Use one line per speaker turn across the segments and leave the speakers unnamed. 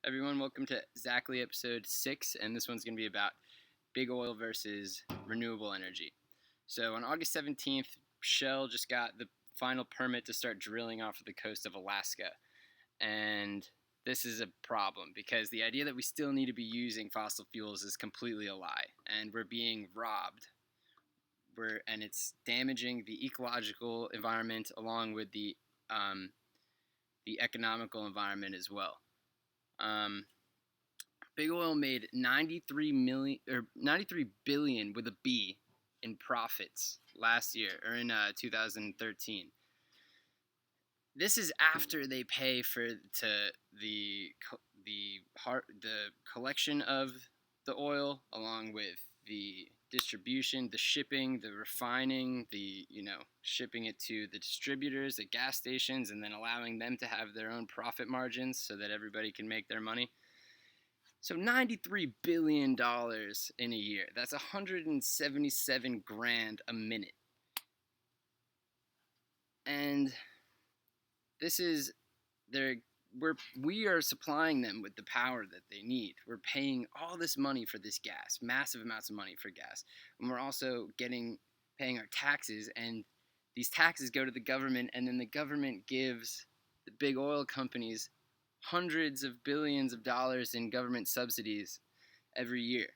Everyone, welcome to Zactly episode 6, and this one's going to be about big oil versus renewable energy. So on August 17th, Shell just got the final permit to start drilling off of the coast of Alaska. And this is a problem because the idea that we still need to be using fossil fuels is completely a lie, and we're being robbed. And it's damaging the ecological environment along with the economical environment as well. Big Oil made 93 billion with a B in profits last year, or in 2013. This is after they pay for the collection of the oil, along with the distribution, the shipping, the refining, shipping it to the distributors at gas stations, and then allowing them to have their own profit margins so that everybody can make their money. So $93 billion in a year. That's 177 grand a minute. And this is we are supplying them with the power that they need. We're paying all this money for this gas, massive amounts of money for gas. And we're also paying our taxes, and these taxes go to the government, and then the government gives the big oil companies hundreds of billions of dollars in government subsidies every year.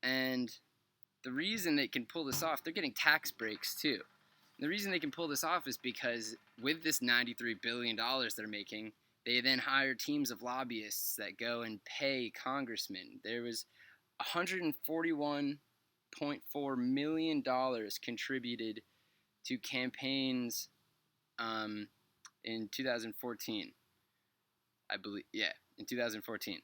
And the reason they can pull this off, they're getting tax breaks too. The reason they can pull this off is because with this $93 billion they're making, they then hire teams of lobbyists that go and pay congressmen. There was $141.4 million contributed to campaigns in 2014. I believe, in 2014.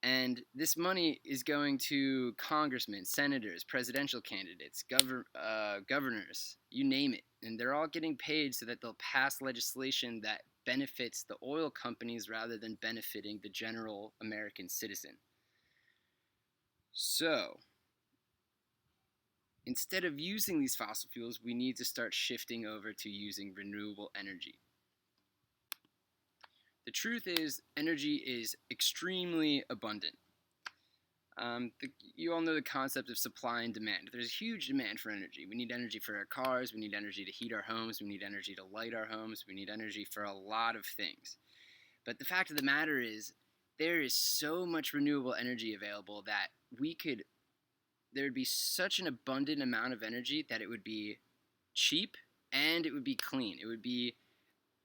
And this money is going to congressmen, senators, presidential candidates, governors, you name it. And they're all getting paid so that they'll pass legislation that benefits the oil companies rather than benefiting the general American citizen. So, instead of using these fossil fuels, we need to start shifting over to using renewable energy. The truth is, energy is extremely abundant. You all know the concept of supply and demand. There's a huge demand for energy. We need energy for our cars. We need energy to heat our homes. We need energy to light our homes. We need energy for a lot of things. But the fact of the matter is, there is so much renewable energy available that there would be such an abundant amount of energy that it would be cheap and it would be clean. It would be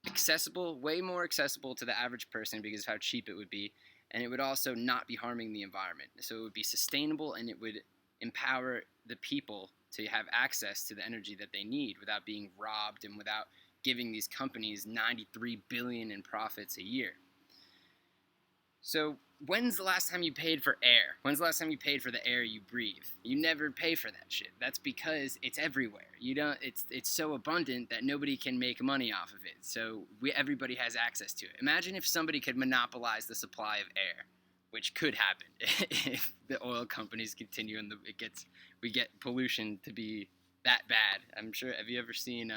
accessible, way more accessible to the average person because of how cheap it would be, and it would also not be harming the environment. So it would be sustainable, and it would empower the people to have access to the energy that they need without being robbed and without giving these companies $93 billion in profits a year. So when's the last time you paid for air? When's the last time you paid for the air you breathe? You never pay for that shit. That's because it's everywhere. It's so abundant that nobody can make money off of it. So everybody has access to it. Imagine if somebody could monopolize the supply of air, which could happen if the oil companies continue and we get pollution to be that bad. I'm sure. Have you ever seen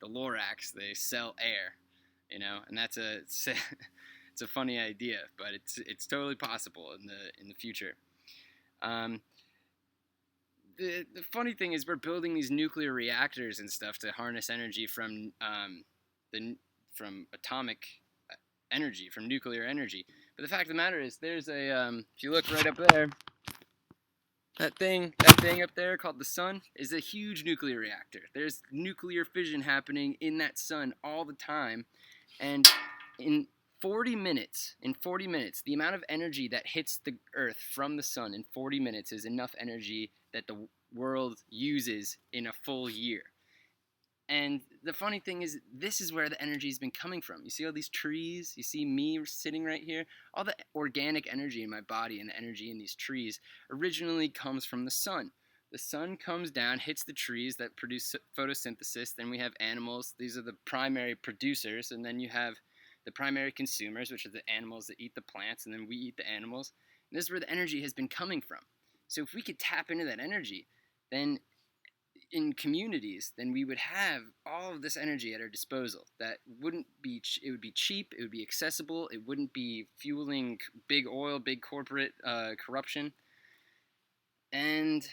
the Lorax? They sell air, and that's it's a funny idea, but it's totally possible in the future. The funny thing is, we're building these nuclear reactors and stuff to harness energy from atomic energy, from nuclear energy. But the fact of the matter is, there's if you look right up there, that thing up there called the sun is a huge nuclear reactor. There's nuclear fission happening in that sun all the time, and in 40 minutes, the amount of energy that hits the Earth from the sun in 40 minutes is enough energy that the world uses in a full year. And the funny thing is, this is where the energy has been coming from. You see all these trees? You see me sitting right here? All the organic energy in my body and the energy in these trees originally comes from the sun. The sun comes down, hits the trees that produce photosynthesis. Then we have animals. These are the primary producers. And then you have the primary consumers, which are the animals that eat the plants, and then we eat the animals. And this is where the energy has been coming from. So if we could tap into that energy, then in communities, then we would have all of this energy at our disposal. That wouldn't be, it would be cheap, it would be accessible, it wouldn't be fueling big oil, big corporate corruption. And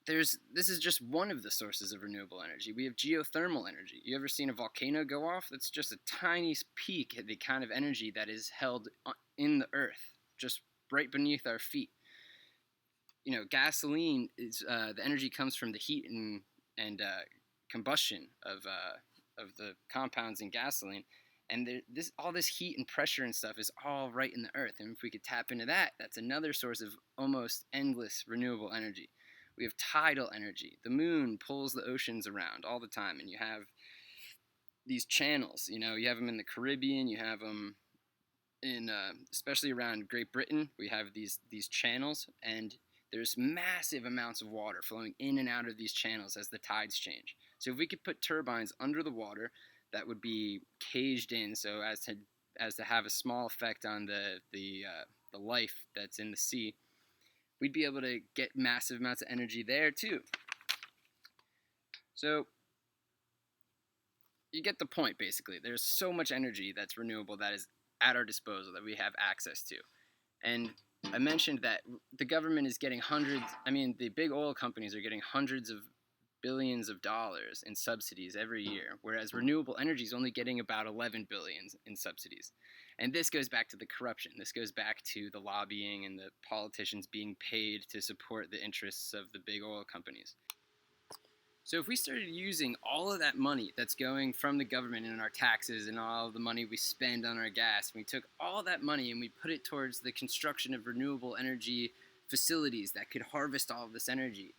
this is just one of the sources of renewable energy. We have geothermal energy. You ever seen a volcano go off? That's just a tiny peak of the kind of energy that is held in the earth, just right beneath our feet. Gasoline is the energy comes from the heat and combustion of the compounds in gasoline, and all this heat and pressure and stuff is all right in the earth. And if we could tap into that, that's another source of almost endless renewable energy. We have tidal energy. The moon pulls the oceans around all the time, and you have these channels. You have them in the Caribbean. You have them in, especially around Great Britain. We have these channels, and there's massive amounts of water flowing in and out of these channels as the tides change. So if we could put turbines under the water that would be caged in, so as to have a small effect on the life that's in the sea, we'd be able to get massive amounts of energy there too. So you get the point, basically. There's so much energy that's renewable that is at our disposal that we have access to. And I mentioned that the government is getting the big oil companies are getting hundreds of billions of dollars in subsidies every year, whereas renewable energy is only getting about 11 billion in subsidies. And this goes back to the corruption. This goes back to the lobbying and the politicians being paid to support the interests of the big oil companies. So if we started using all of that money that's going from the government and our taxes and all of the money we spend on our gas, and we took all that money and we put it towards the construction of renewable energy facilities that could harvest all of this energy,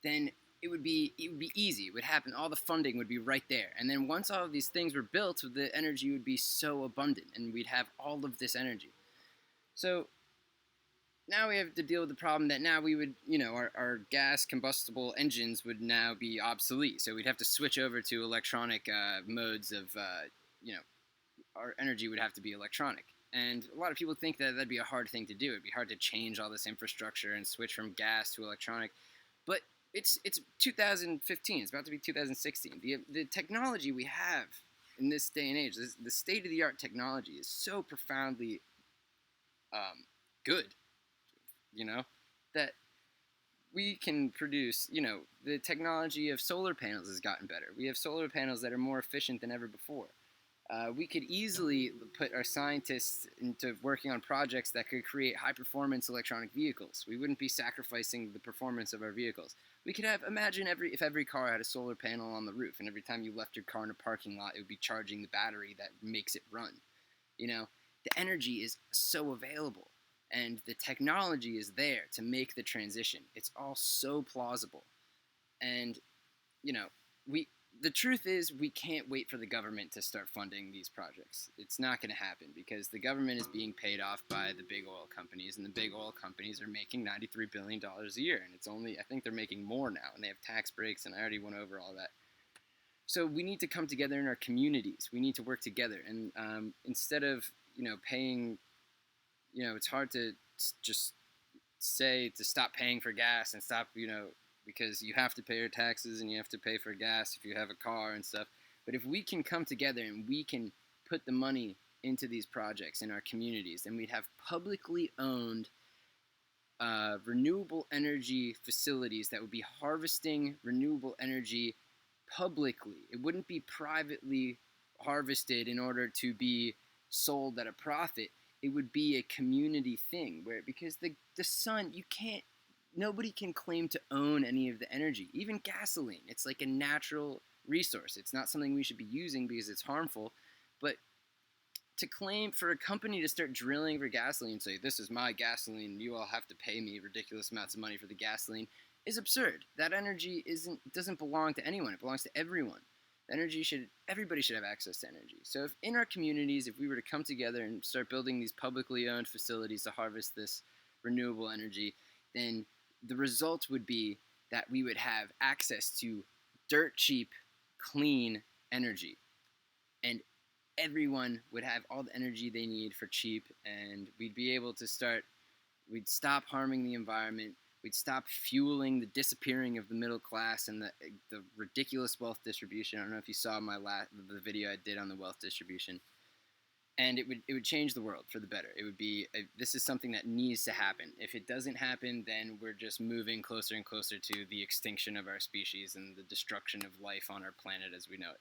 then it would be easy. It would happen. All the funding would be right there. And then once all of these things were built, the energy would be so abundant, and we'd have all of this energy. So now we have to deal with the problem that now we would, our gas combustible engines would now be obsolete. So we'd have to switch over to electronic modes of, our energy would have to be electronic. And a lot of people think that that'd be a hard thing to do. It'd be hard to change all this infrastructure and switch from gas to electronic. But it's 2015. It's about to be 2016. The technology we have in this day and age, the state-of-the-art technology is so profoundly good, that we can produce, the technology of solar panels has gotten better. We have solar panels that are more efficient than ever before. We could easily put our scientists into working on projects that could create high-performance electronic vehicles. We wouldn't be sacrificing the performance of our vehicles. We could imagine if every car had a solar panel on the roof, and every time you left your car in a parking lot, it would be charging the battery that makes it run. The energy is so available, and the technology is there to make the transition. It's all so plausible. And, the truth is, we can't wait for the government to start funding these projects. It's not going to happen because the government is being paid off by the big oil companies, and the big oil companies are making $93 billion a year. And I think they're making more now, and they have tax breaks, and I already went over all that. So we need to come together in our communities. We need to work together. And instead of, paying, it's hard to just say to stop paying for gas and stop, because you have to pay your taxes and you have to pay for gas if you have a car and stuff. But if we can come together and we can put the money into these projects in our communities, then we'd have publicly owned renewable energy facilities that would be harvesting renewable energy publicly. It wouldn't be privately harvested in order to be sold at a profit. It would be a community thing because the sun, nobody can claim to own any of the energy. Even gasoline, it's like a natural resource. It's not something we should be using because it's harmful. But to claim for a company to start drilling for gasoline and say, this is my gasoline, you all have to pay me ridiculous amounts of money for the gasoline, is absurd. That energy doesn't belong to anyone. It belongs to everyone. Everybody should have access to energy. So if in our communities, if we were to come together and start building these publicly owned facilities to harvest this renewable energy, then the result would be that we would have access to dirt cheap, clean energy. And everyone would have all the energy they need for cheap, and we'd be able to we'd stop harming the environment, We'd stop fueling the disappearing of the middle class and the ridiculous wealth distribution. I don't know if you saw the video I did on the wealth distribution. And it would change the world for the better. It would be this is something that needs to happen. If it doesn't happen, then we're just moving closer and closer to the extinction of our species and the destruction of life on our planet as we know it.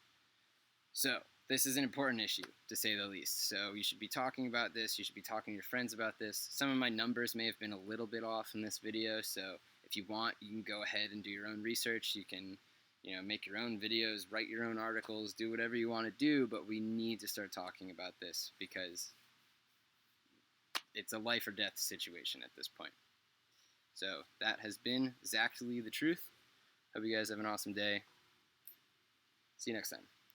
So this is an important issue, to say the least. So you should be talking about this. You should be talking to your friends about this. Some of my numbers may have been a little bit off in this video, so if you want, you can go ahead and do your own research. You can, make your own videos, write your own articles, do whatever you want to do, but we need to start talking about this because it's a life or death situation at this point. So that has been Zactly the Truth. Hope you guys have an awesome day. See you next time.